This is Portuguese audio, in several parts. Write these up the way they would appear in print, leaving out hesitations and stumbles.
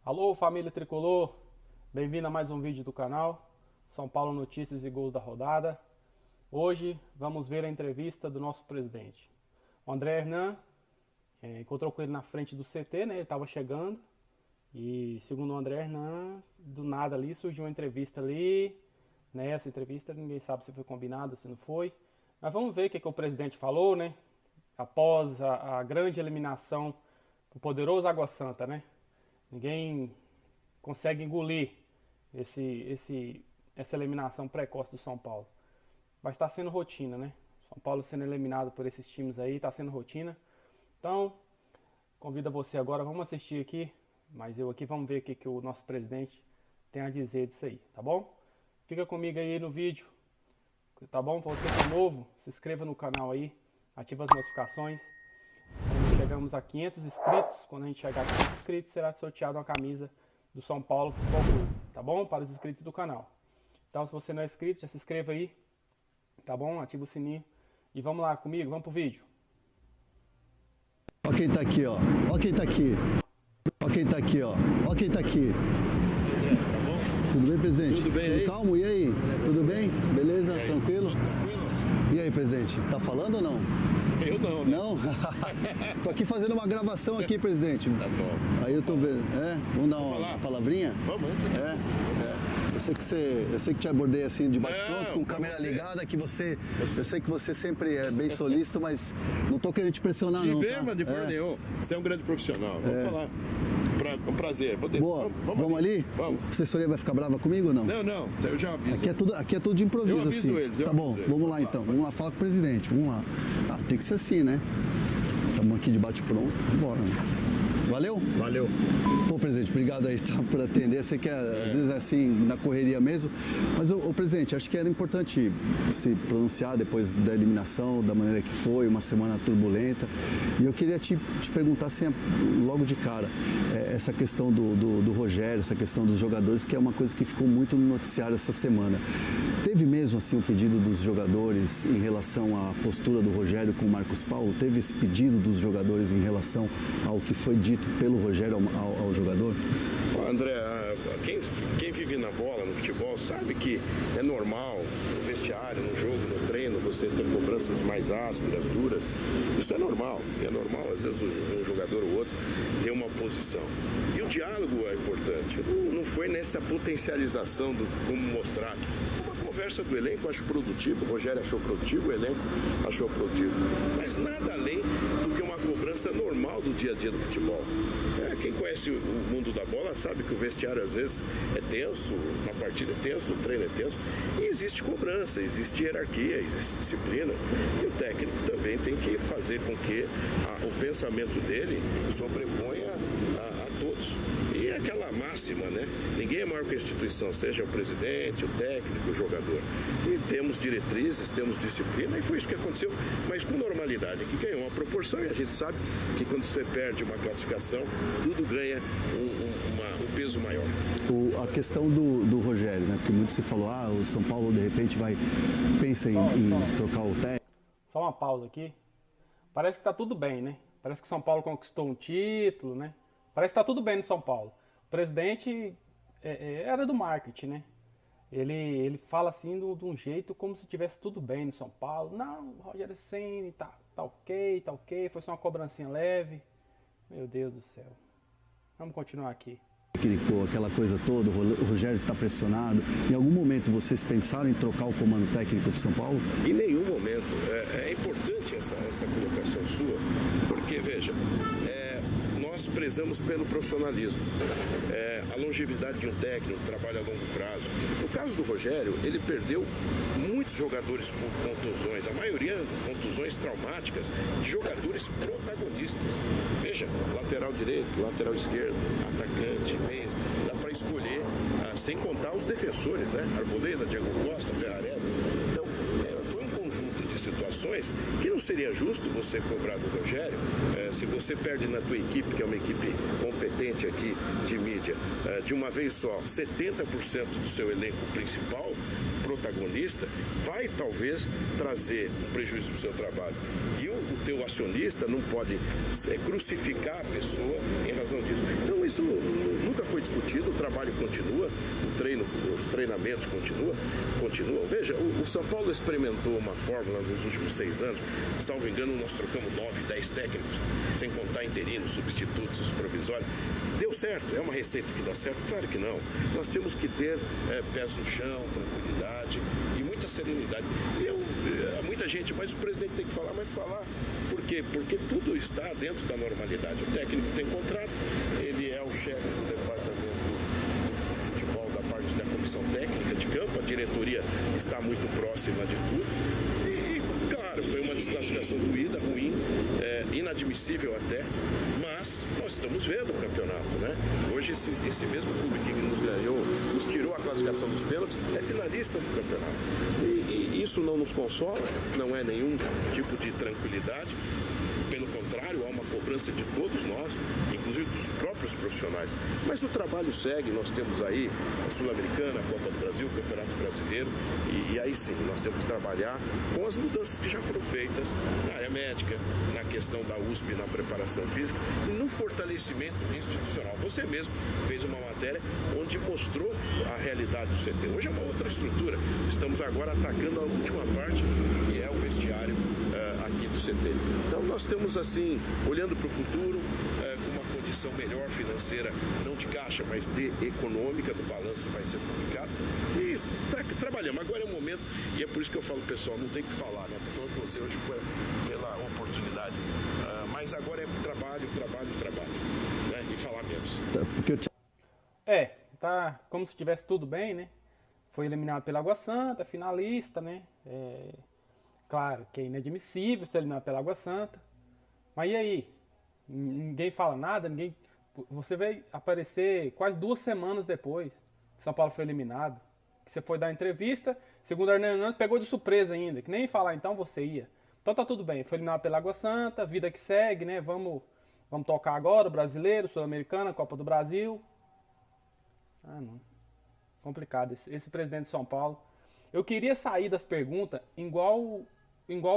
Alô, família tricolor, bem-vindo a mais um vídeo do canal São Paulo Notícias e Gols da Rodada. Hoje vamos ver a entrevista do nosso presidente. O André Hernan encontrou com ele na frente do CT, né? Ele estava chegando e, segundo o André Hernan, do nada ali surgiu uma entrevista ali, né? Essa entrevista ninguém sabe se foi combinado, se não foi. Mas vamos ver o que o presidente falou, né? Após a grande eliminação do poderoso Água Santa, né? Ninguém consegue engolir essa eliminação precoce do São Paulo. Mas está sendo rotina, né? São Paulo sendo eliminado por esses times aí, está sendo rotina. Então, convido você agora, vamos assistir aqui. Mas eu aqui, vamos ver o que o nosso presidente tem a dizer disso aí, tá bom? Fica comigo aí no vídeo, tá bom? Pra você que é novo, se inscreva no canal aí, ativa as notificações. Quando chegamos a 500 inscritos, quando a gente chegar a 500 inscritos, será sorteado uma camisa do São Paulo Futebol Clube, tá bom? Para os inscritos do canal. Então, se você não é inscrito, já se inscreva aí, tá bom? Ativa o sininho e vamos lá comigo, vamos pro vídeo. Ó quem tá aqui, ó. Ó quem tá aqui. Ó quem tá aqui, ó. Ó quem tá aqui. Tá bom? Tudo bem, presidente? Tudo bem aí? Calmo, e aí? Tudo bem? Beleza? E aí? Tranquilo? Tudo tranquilo? E aí, presidente? Tá falando ou não? Eu não, né? Não? Tô aqui fazendo uma gravação aqui, presidente. Tá bom. Aí eu tô vendo. Vamos dar falar? uma palavrinha? Vamos, antes, né? Eu sei que te abordei assim de bate-pronto, Não, com pra câmera você. ligada, eu sei que você sempre é bem solícito, mas não tô querendo te pressionar De não, ver, tá? mas de forma nenhuma. Você é um grande profissional. Vamos falar. Um prazer. Vou descer. Boa, vamos ali? Vamos. A assessoria vai ficar brava comigo ou não? Não, eu já aviso. Aqui é tudo de improviso, Eu aviso assim. eles, eu Tá bom, aviso eles. vamos lá então. Vamos lá falar com o presidente. Vamos lá. Ah, tem que ser assim, né? Estamos aqui de bate-pronto. Bora. Valeu? Valeu. Pô, presidente, obrigado aí tá, por atender. Sei que às vezes é assim, na correria mesmo. Mas, ô, presidente, acho que era importante se pronunciar depois da eliminação, da maneira que foi, uma semana turbulenta. E eu queria te perguntar, assim, logo de cara, essa questão do Rogério, essa questão dos jogadores, que é uma coisa que ficou muito no noticiário essa semana. Teve mesmo, assim, um pedido dos jogadores em relação à postura do Rogério com o Marcos Paulo? Teve esse pedido dos jogadores em relação ao que foi dito pelo Rogério ao jogador? André, quem vive na bola, no futebol, sabe que é normal no vestiário, no jogo, no treino, você ter cobranças mais ásperas, duras. Isso é normal. É normal, às vezes, um jogador ou outro tem uma posição. E o diálogo é importante. Não foi nessa potencialização do como mostrar. Uma conversa do elenco eu acho produtivo, o Rogério achou produtivo, o elenco achou produtivo. Mas nada além do que uma cobrança normal do dia a dia do futebol. Quem conhece o mundo da bola sabe que o vestiário às vezes é tenso, uma partida é tenso, o treino é tenso, e existe cobrança, existe hierarquia, existe disciplina, e o técnico também tem que fazer com que o pensamento dele sobreponha a todos. E aquela máxima, né? Ninguém é maior que a instituição, seja o presidente, o técnico, o jogador. E temos diretrizes, temos disciplina, e foi isso que aconteceu, mas com normalidade, que ganhou uma proporção, e a gente sabe que quando você perde uma classificação, tudo ganha um peso maior. A questão do Rogério, né? Porque muito se falou, o São Paulo de repente pensa em trocar o técnico. Só uma pausa aqui. Parece que tá tudo bem, né? Parece que o São Paulo conquistou um título, né? Parece que tá tudo bem no São Paulo. O presidente era do marketing, né? Ele fala assim de um jeito como se tivesse tudo bem no São Paulo. Não, o Rogério Ceni tá ok, foi só uma cobrancinha leve. Meu Deus do céu. Vamos continuar aqui. Aquela coisa toda, o Rogério está pressionado. Em algum momento vocês pensaram em trocar o comando técnico do São Paulo? Em nenhum momento. É importante essa colocação sua, porque, veja, nós prezamos pelo profissionalismo, a longevidade de um técnico, o trabalho a longo prazo. No caso do Rogério, ele perdeu muitos jogadores por contusões, a maioria contusões traumáticas, de jogadores protagonistas. Veja, lateral direito, lateral esquerdo, atacante, meia, dá para escolher, sem contar os defensores, né? Arboleda, Diego Costa, Ferrarese. Então, foi um conjunto de situações que não seria justo você cobrar do Rogério, se você perde na tua equipe, que é uma equipe competente aqui de mídia, de uma vez só, 70% do seu elenco principal, protagonista, vai talvez trazer um prejuízo para o seu trabalho. E o teu acionista não pode crucificar a pessoa em razão disso. Então isso nunca foi discutido, o trabalho continua, os treinamentos continuam. Veja, o São Paulo experimentou uma fórmula nos últimos 6 anos, salvo engano, nós trocamos 9, 10 técnicos, sem contar interinos, substitutos, provisórios. Deu certo? É uma receita que dá certo? Claro que não. Nós temos que ter pés no chão, tranquilidade e muita serenidade. Muita gente, mas o presidente tem que falar, mas falar. Por quê? Porque tudo está dentro da normalidade. O técnico tem contrato, ele é o chefe do departamento de futebol da parte da comissão técnica de campo, a diretoria está muito próxima de tudo. E claro, foi uma desclassificação doída, ruim, inadmissível até, mas nós estamos vendo o campeonato, né? Hoje esse mesmo clube que nos ganhou, nos tirou a classificação dos pênaltis, é finalista do campeonato. E isso não nos consola, não é nenhum tipo de tranquilidade. Pelo contrário, há uma cobrança de todos nós, inclusive dos próprios profissionais. Mas o trabalho segue, nós temos aí a Sul-Americana, a Copa do Brasil, o Campeonato Brasileiro, e aí sim, nós temos que trabalhar com as mudanças que já foram feitas na área médica, na questão da USP, na preparação física e no fortalecimento institucional. Você mesmo fez uma matéria onde mostrou a realidade do CT. Hoje é uma outra estrutura, estamos agora atacando a última parte, que é o vestiário aqui do CT. Então nós temos assim, olhando para o futuro, com uma condição melhor financeira, não de caixa, mas de econômica, do balanço vai ser publicado. E trabalhamos. Agora é o momento, e é por isso que eu falo, pessoal, não tem que falar, né? Estou falando com você hoje pela oportunidade. Mas agora é trabalho, né? E falar menos. Tá como se estivesse tudo bem, né? Foi eliminado pela Água Santa, finalista, né? Claro que é inadmissível ser eliminado pela Água Santa. Mas e aí? Ninguém fala nada, você vai aparecer quase 2 semanas depois que o São Paulo foi eliminado. Que você foi dar entrevista, segundo o Hernando, pegou de surpresa ainda, que nem falar, então você ia. Então tá tudo bem, foi eliminado pela Água Santa, vida que segue, né? Vamos tocar agora o Brasileiro, Sul-Americana, Copa do Brasil. Não. Complicado. Esse presidente de São Paulo. Eu queria sair das perguntas igual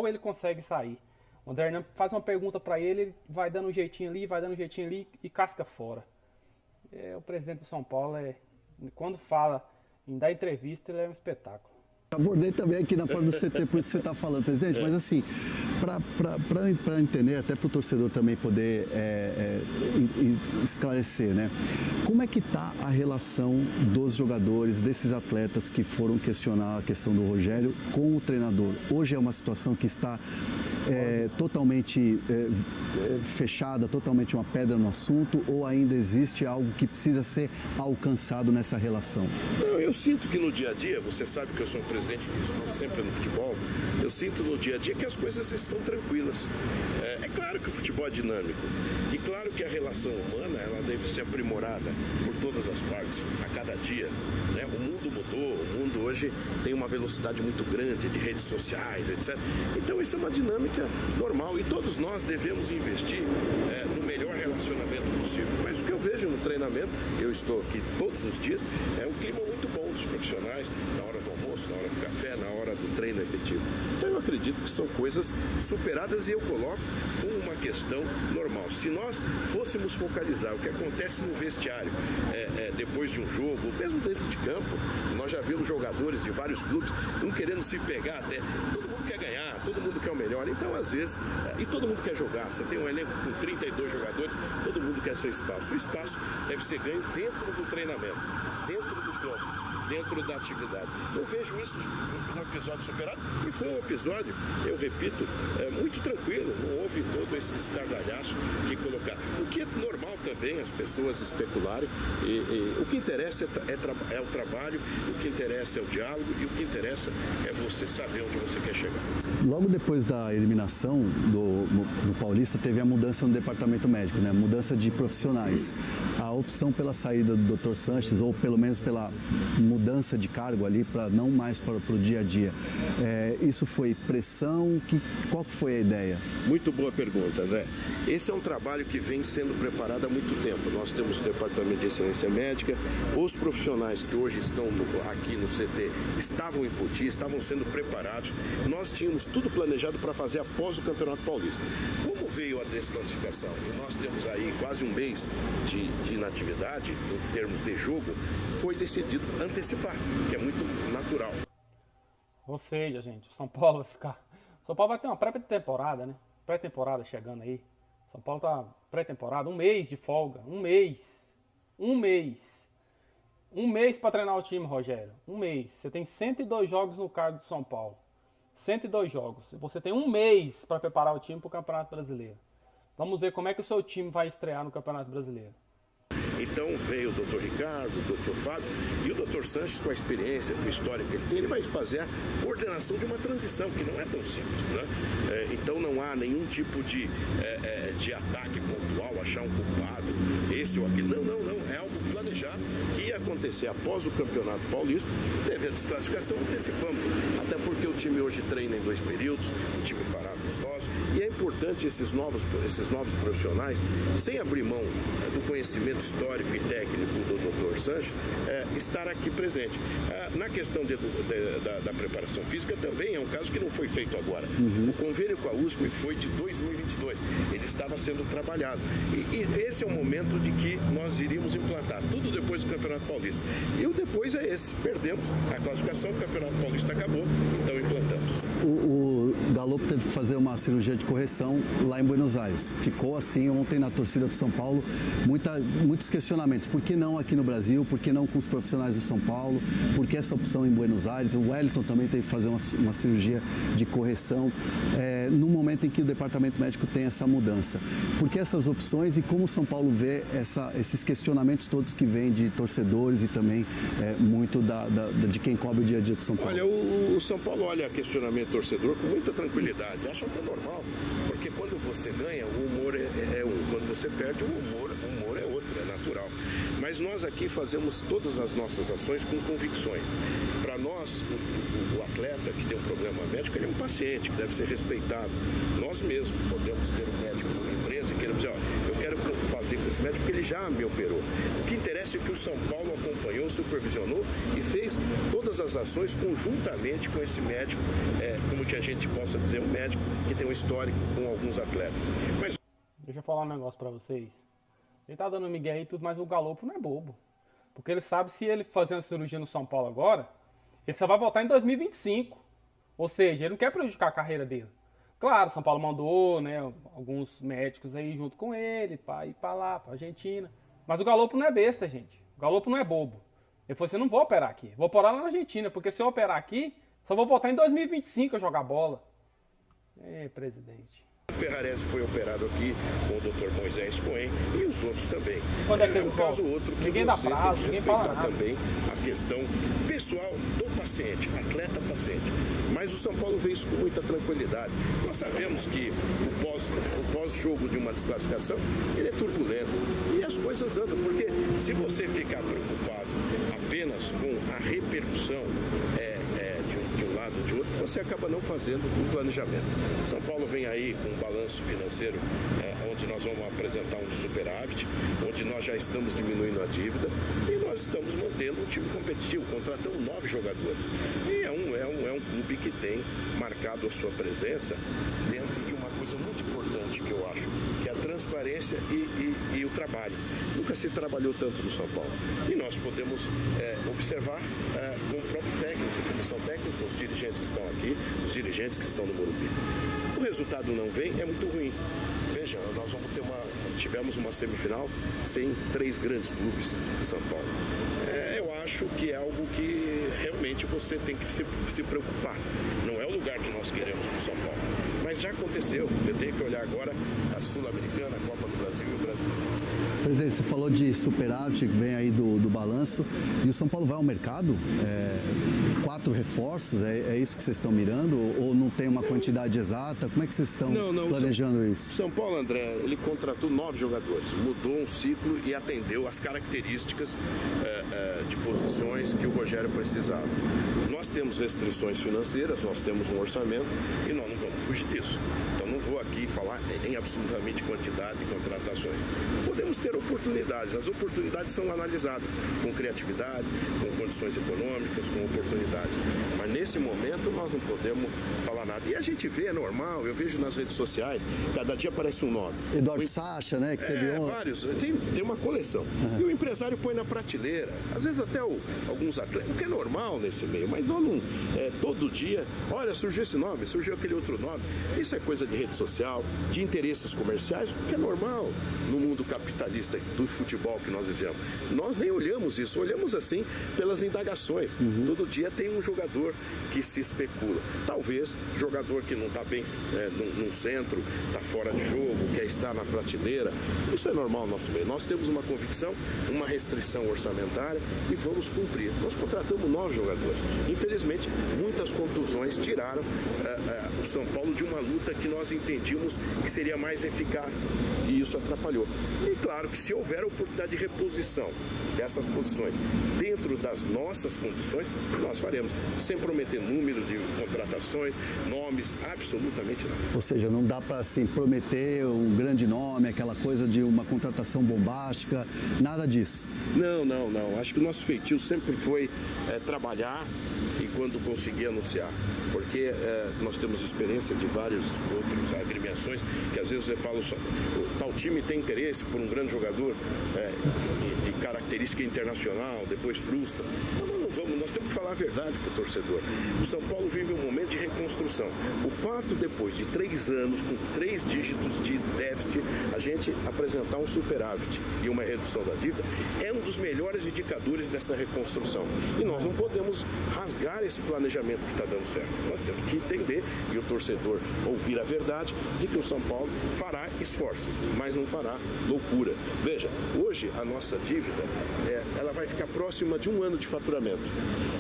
ele consegue sair. O Hernando faz uma pergunta para ele vai dando um jeitinho ali e casca fora. O presidente do São Paulo, quando fala em dar entrevista, ele é um espetáculo. Abordei também aqui na porta do CT, por isso que você está falando, presidente, mas assim, para entender, até para o torcedor também poder esclarecer, né? Como é que está a relação dos jogadores, desses atletas que foram questionar a questão do Rogério com o treinador? Hoje é uma situação que está totalmente fechada, totalmente uma pedra no assunto, ou ainda existe algo que precisa ser alcançado nessa relação? Não, eu sinto que no dia a dia, você sabe que eu sou um presidente que estou sempre no futebol, eu sinto no dia a dia que as coisas estão tranquilas. É claro que o futebol é dinâmico e claro que a relação humana ela deve ser aprimorada por todas as partes, a cada dia, né? O mundo mudou, o mundo hoje tem uma velocidade muito grande de redes sociais, etc. Então isso é uma dinâmica normal e todos nós devemos investir no melhor relacionamento possível. Mas o que eu vejo no treinamento, eu estou aqui todos os dias, é um clima muito bom dos profissionais, na hora do almoço, na hora do café, na hora do treino efetivo. Então eu acredito que são coisas superadas e eu coloco como uma questão normal. Se nós fôssemos focalizar o que acontece no vestiário depois de um jogo, mesmo dentro de campo, nós já vimos jogadores de vários clubes, um querendo se pegar até, todo mundo quer ganhar, todo mundo quer o melhor, então às vezes, e todo mundo quer jogar, você tem um elenco com 32 jogadores, todo mundo quer seu espaço. O espaço deve ser ganho dentro do treinamento, dentro do campo, dentro da atividade. Eu vejo isso num episódio superado e foi um episódio, eu repito, muito tranquilo, não houve todo esse estardalhaço que colocar. O que é normal também as pessoas especularem, o que interessa é o trabalho, o que interessa é o diálogo e o que interessa é você saber onde você quer chegar. Logo depois da eliminação do Paulista, teve a mudança no departamento médico, né? Mudança de profissionais. A opção pela saída do Dr. Sanches, ou pelo menos pela mudança de cargo ali, para não mais para o dia a dia. Isso foi pressão? Qual foi a ideia? Muito boa pergunta, André. Esse é um trabalho que vem sendo preparado há muito tempo. Nós temos o Departamento de Excelência Médica, os profissionais que hoje estão aqui no CT estavam em Poti, estavam sendo preparados. Nós tínhamos tudo tudo planejado para fazer após o Campeonato Paulista. Como veio a desclassificação e nós temos aí quase um mês de inatividade em termos de jogo, foi decidido antecipar, que é muito natural. Ou seja, gente, o São Paulo vai ficar... São Paulo vai ter uma pré-temporada, né? Pré-temporada chegando aí. São Paulo tá pré-temporada, um mês de folga, um mês. Um mês para treinar o time, Rogério. Um mês. Você tem 102 jogos no cargo do São Paulo. 102 jogos. Você tem um mês para preparar o time para o Campeonato Brasileiro. Vamos ver como é que o seu time vai estrear no Campeonato Brasileiro. Então veio o Dr. Ricardo, o Dr. Fábio e o Dr. Sanches, com a experiência, com a história que ele tem, ele vai fazer a coordenação de uma transição, que não é tão simples, né? Então não há nenhum tipo de ataque pontual, achar um culpado, esse ou aquele. Não. É algo planejado que ia acontecer após o Campeonato Paulista, teve a desclassificação, antecipamos. Até porque o time hoje treina em 2 períodos, o time fará amistosos, e é importante esses novos profissionais, sem abrir mão do conhecimento histórico e técnico do Dr. Sanches, estar aqui presente. Na questão da preparação física também é um caso que não foi feito agora. O convênio com a USP foi de 2022. Ele estava sendo trabalhado. E esse é o momento de que nós iríamos implantar. Tudo depois do Campeonato Paulista. E o depois é esse. Perdemos a classificação, o Campeonato Paulista acabou, então implantamos. O Galopo teve que fazer uma cirurgia de correção lá em Buenos Aires. Ficou assim ontem na torcida do São Paulo, muitos questionamentos. Por que não aqui no Brasil? Por que não com os profissionais do São Paulo? Por que essa opção em Buenos Aires? O Wellington também teve que fazer uma cirurgia de correção no momento em que o departamento médico tem essa mudança. Por que essas opções e como o São Paulo vê esses questionamentos todos que vêm de torcedores e também muito de quem cobre o dia a dia do São Paulo? Olha, o São Paulo olha questionamento torcedor com muita tranquilidade. Acho até normal, porque quando você ganha, o humor é um. Quando você perde, o humor é outro, é natural. Mas nós aqui fazemos todas as nossas ações com convicções. Para nós, o atleta que tem um problema médico, ele é um paciente que deve ser respeitado. Nós mesmos podemos ter um médico numa empresa e queremos dizer, eu quero fazer com esse médico porque ele já me operou. O que interessa é que o São Paulo acompanhou, supervisionou e fez todas as ações conjuntamente com esse médico, como que a gente possa dizer, um médico que tem um histórico com alguns atletas. Mas... Deixa eu falar um negócio pra vocês. Ele tá dando migué aí e tudo, mas o Galopo não é bobo. Porque ele sabe se ele fazer uma cirurgia no São Paulo agora, ele só vai voltar em 2025. Ou seja, ele não quer prejudicar a carreira dele. Claro, São Paulo mandou, né, alguns médicos aí junto com ele, para ir para lá, para Argentina. Mas o Galopo não é besta, gente. O Galopo não é bobo. Ele falou assim, não vou operar aqui. Vou operar lá na Argentina, porque se eu operar aqui, só vou voltar em 2025 a jogar bola. Presidente. O Ferrarese foi operado aqui com o Dr. Moisés Cohen e os outros também. Quando é que ele um caso outro que ninguém dá você prazo, tem que ninguém fala respeitar nada. também a questão pessoal do paciente, atleta paciente. Mas o São Paulo vê isso com muita tranquilidade. Nós sabemos que o pós-jogo de uma desclassificação, ele é turbulento. E as coisas andam, porque se você ficar preocupado apenas com a repercussão de um lado ou de outro, você acaba não fazendo um planejamento. São Paulo vem aí com um balanço financeiro onde nós vamos apresentar um superávit, onde nós já estamos diminuindo a dívida e nós estamos mantendo um time competitivo, contratando 9 jogadores. E é um clube que tem marcado a sua presença dentro de uma coisa muito importante que eu acho, que é a transparência e o trabalho. Nunca se trabalhou tanto no São Paulo. E nós podemos observar com o próprio técnico, a comissão técnica, os dirigentes que estão aqui, os dirigentes que estão no Morumbi. O resultado não vem, é muito ruim. Veja, nós tivemos uma semifinal sem 3 grandes clubes de São Paulo. Eu acho que é algo que realmente você tem que se preocupar. Não é o lugar que nós queremos no São Paulo. Mas já aconteceu. Você tem que olhar agora a Sul-Americana, a Copa do Brasil e o Brasileiro. Presidente, você falou de superávit que vem aí do balanço. E o São Paulo vai ao mercado? 4 reforços? É isso que vocês estão mirando? Ou não tem uma quantidade exata? Como é que vocês estão planejando isso? São Paulo, André, ele contratou 9 jogadores, mudou um ciclo e atendeu as características de posições que o Rogério precisava. Nós temos restrições financeiras, nós temos um orçamento e nós não vamos fugir disso. Então não vou aqui falar em absolutamente quantidade de contratações. Podemos ter oportunidades, as oportunidades são analisadas com criatividade, com condições econômicas, com oportunidades. Mas nesse momento nós não podemos falar nada. E a gente vê, é normal, eu vejo nas redes sociais, cada dia aparece um nome. Eduardo Sacha, né? Que teve vários, tem uma coleção. E o empresário põe na prateleira, às vezes até alguns atletas, o que é normal nesse meio, mas nós não, todo dia, olha, surgiu esse nome, surgiu aquele outro nome. Isso é coisa de rede social, de interesses comerciais, o que é normal no mundo capitalista do futebol que nós vivemos. Nós nem olhamos isso, olhamos assim pelas indagações. Todo dia tem um jogador que se especula. Talvez jogador que não está bem num centro, está fora de jogo, quer estar na prateleira. Isso é normal no nosso meio. Nós temos uma convicção, uma restrição orçamentária e vamos cumprir. Nós contratamos 9 jogadores. Infelizmente, muitas contusões tiraram o São Paulo de uma luta que nós entendíamos que seria mais eficaz. E isso atrapalhou. E claro que se houver oportunidade de reposição dessas posições dentro das nossas condições, nós faremos. Sem prometer número de contratações, nomes, absolutamente nada. Ou seja, não dá para assim, prometer um grande nome, aquela coisa de uma contratação bombástica, nada disso. Não. Acho que o nosso feitio sempre foi trabalhar e quando conseguir anunciar. Porque nós temos experiência de vários outros agremiações que às vezes você fala, tal time tem interesse por um grande jogador de característica internacional, depois frustra. Nós temos que falar a verdade para o torcedor. O São Paulo vive um momento de reconstrução. O fato, depois de 3 anos, com 3 dígitos de déficit, a gente apresentar um superávit e uma redução da dívida, é um dos melhores indicadores dessa reconstrução. E nós não podemos rasgar esse planejamento que está dando certo. Nós temos que entender e o torcedor ouvir a verdade de que o São Paulo fará esforços, mas não fará loucura. Veja, hoje a nossa dívida, ela vai ficar próxima de 1 ano de faturamento.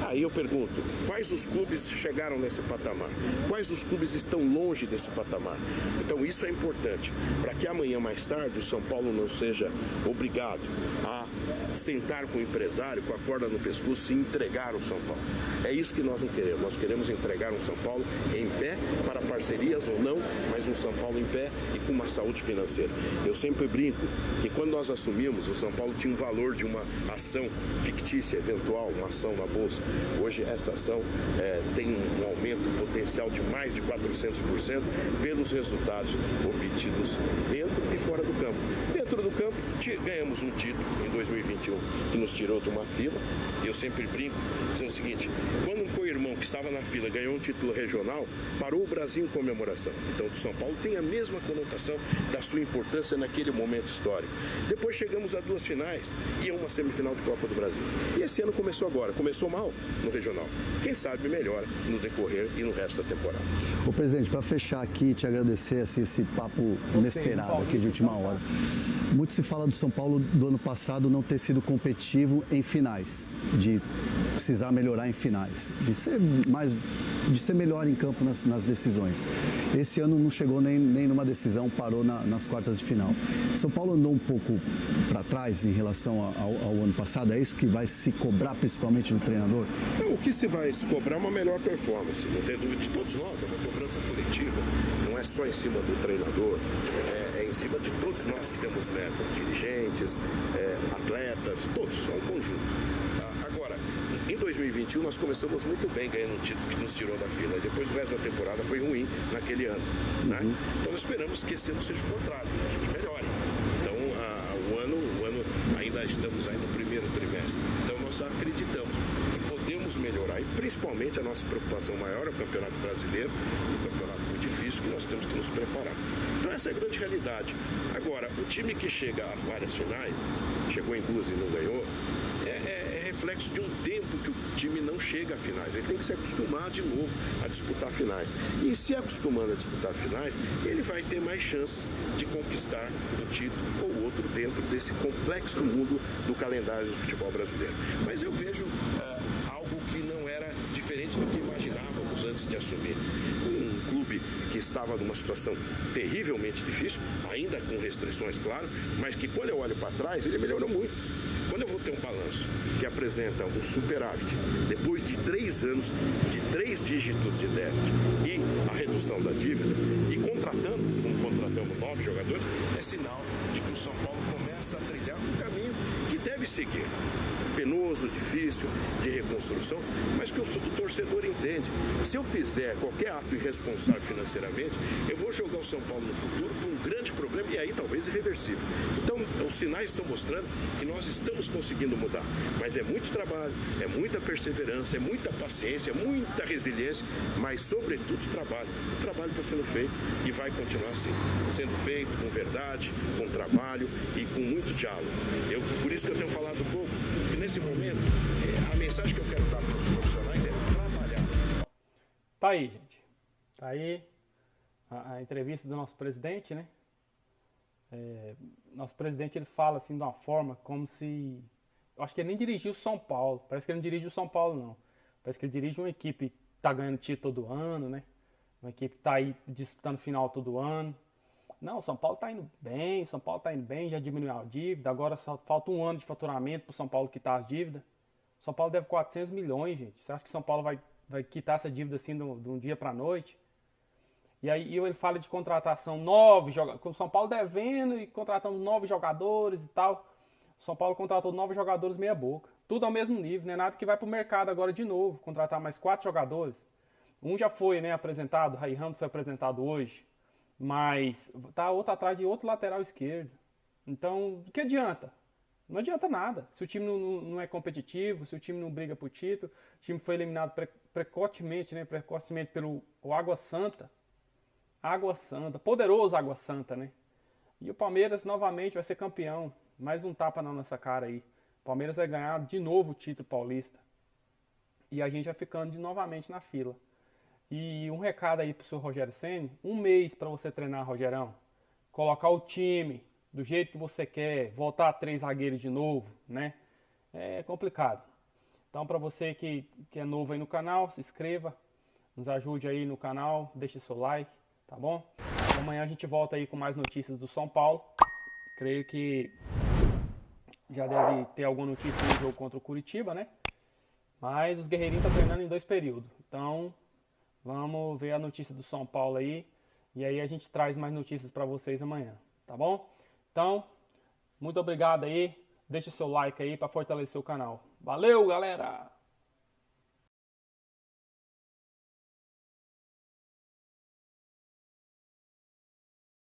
Aí eu pergunto, quais os clubes chegaram nesse patamar? Quais os clubes estão longe desse patamar? Então isso é importante, para que amanhã mais tarde o São Paulo não seja obrigado a sentar com o empresário, com a corda no pescoço e entregar o São Paulo. É isso que nós não queremos. Nós queremos entregar um São Paulo em pé, para parcerias ou não, mas um São Paulo em pé e com uma saúde financeira. Eu sempre brinco que quando nós assumimos, o São Paulo tinha um valor de uma ação fictícia, eventual, uma ação na Bolsa. Hoje essa ação tem um aumento potencial de mais de 400% pelos resultados obtidos dentro e fora do campo. Dentro do campo, ganhamos um título em 2021 que nos tirou de uma fila. E eu sempre brinco, dizendo o seguinte, quando um co-irmão que estava na fila ganhou um título regional, parou o Brasil em comemoração. Então o São Paulo tem a mesma conotação da sua importância naquele momento histórico. Depois chegamos a 2 finais e a uma semifinal de Copa do Brasil. E esse ano começou agora. Começou mal no regional. Quem sabe melhora no decorrer e no resto da temporada. Ô presidente, para fechar aqui, te agradecer assim, esse papo inesperado aqui de última hora. Muito se fala do São Paulo do ano passado não ter sido competitivo em finais, de precisar melhorar em finais, de ser melhor em campo nas decisões. Esse ano não chegou nem numa decisão, parou nas quartas de final. São Paulo andou um pouco para trás em relação ao ano passado, é isso que vai se cobrar principalmente do treinador? O que se vai se cobrar é uma melhor performance, não tem dúvida de todos nós, é uma cobrança coletiva, não é só em cima do treinador, é em cima de todos nós que temos metas, dirigentes, atletas, todos, é um conjunto. Agora, em 2021 nós começamos muito bem ganhando um título que nos tirou da fila, e depois o resto da temporada foi ruim naquele ano, né? Então nós esperamos que esse ano seja o contrário, a gente melhore. Então o ano ainda estamos aí no primeiro trimestre, então nós acreditamos que podemos melhorar, e principalmente a nossa preocupação maior é o Campeonato Brasileiro, um campeonato muito difícil que nós temos que nos preparar. Então essa é a grande realidade. Agora, o time que chega a várias finais, chegou em 2 e não ganhou, é reflexo de um tempo que o time não chega a finais. Ele tem que se acostumar de novo a disputar finais. E se acostumando a disputar finais, ele vai ter mais chances de conquistar um título ou outro dentro desse complexo mundo do calendário do futebol brasileiro. Mas eu vejo algo que não era diferente do que imaginávamos antes de assumir. Um clube que estava numa situação terrivelmente difícil, ainda com restrições, claro, mas que quando eu olho para trás, ele melhorou muito. Quando eu vou ter um balanço que apresenta um superávit, depois de 3 anos de 3 dígitos de déficit e a redução da dívida, e contratando, como contratamos 9 jogadores, é sinal de que o São Paulo começa a trilhar um caminho que deve seguir. Penoso, difícil, de reconstrução, mas que o torcedor entende. Se eu fizer qualquer ato irresponsável financeiramente, eu vou jogar o São Paulo no futuro com um grande problema e aí talvez irreversível. Então, os sinais estão mostrando que nós estamos conseguindo mudar, mas é muito trabalho, é muita perseverança, é muita paciência, é muita resiliência, mas sobretudo trabalho. O trabalho está sendo feito e vai continuar assim, sendo feito com verdade, com trabalho e com muito diálogo. Por isso que eu tenho falado um pouco, que nesse momento, a mensagem que eu quero dar para os profissionais é trabalhar. Tá aí, gente. Tá aí a entrevista do nosso presidente, né? Nosso presidente, ele fala assim de uma forma como se... Eu acho que ele nem dirigiu o São Paulo. Parece que ele não dirige o São Paulo, não. Parece que ele dirige uma equipe que tá ganhando título todo ano, né? Uma equipe que tá aí disputando final todo ano. Não, o São Paulo tá indo bem, já diminuiu a dívida, agora só falta um ano de faturamento pro São Paulo quitar as dívidas. O São Paulo deve 400 milhões, gente. Você acha que o São Paulo vai quitar essa dívida assim de um dia pra noite? E aí ele fala de contratação, 9 jogadores, com o São Paulo devendo e contratando 9 jogadores e tal. O São Paulo contratou 9 jogadores meia boca. Tudo ao mesmo nível, não é nada que vai pro mercado agora de novo, contratar mais 4 jogadores. Um já foi, né, apresentado, o Ray Ramos foi apresentado hoje. Mas tá outro atrás de outro lateral esquerdo. Então, o que adianta? Não adianta nada. Se o time não é competitivo, se o time não briga por título, o time foi eliminado precocemente, né? Precocemente pelo Água Santa. Água Santa, poderoso Água Santa, né? E o Palmeiras novamente vai ser campeão. Mais um tapa na nossa cara aí. O Palmeiras vai ganhar de novo o título paulista. E a gente vai ficando novamente na fila. E um recado aí pro seu Rogério Ceni, 1 mês para você treinar, Rogerão. Colocar o time do jeito que você quer, voltar a 3 zagueiros de novo, né? É complicado. Então, para você que é novo aí no canal, se inscreva, nos ajude aí no canal, deixe seu like, tá bom? Amanhã a gente volta aí com mais notícias do São Paulo. Creio que já deve ter alguma notícia no jogo contra o Curitiba, né? Mas os guerreirinhos estão treinando em 2 períodos. Então, vamos ver a notícia do São Paulo aí. E aí a gente traz mais notícias para vocês amanhã, tá bom? Então, muito obrigado aí. Deixa seu like aí para fortalecer o canal. Valeu, galera!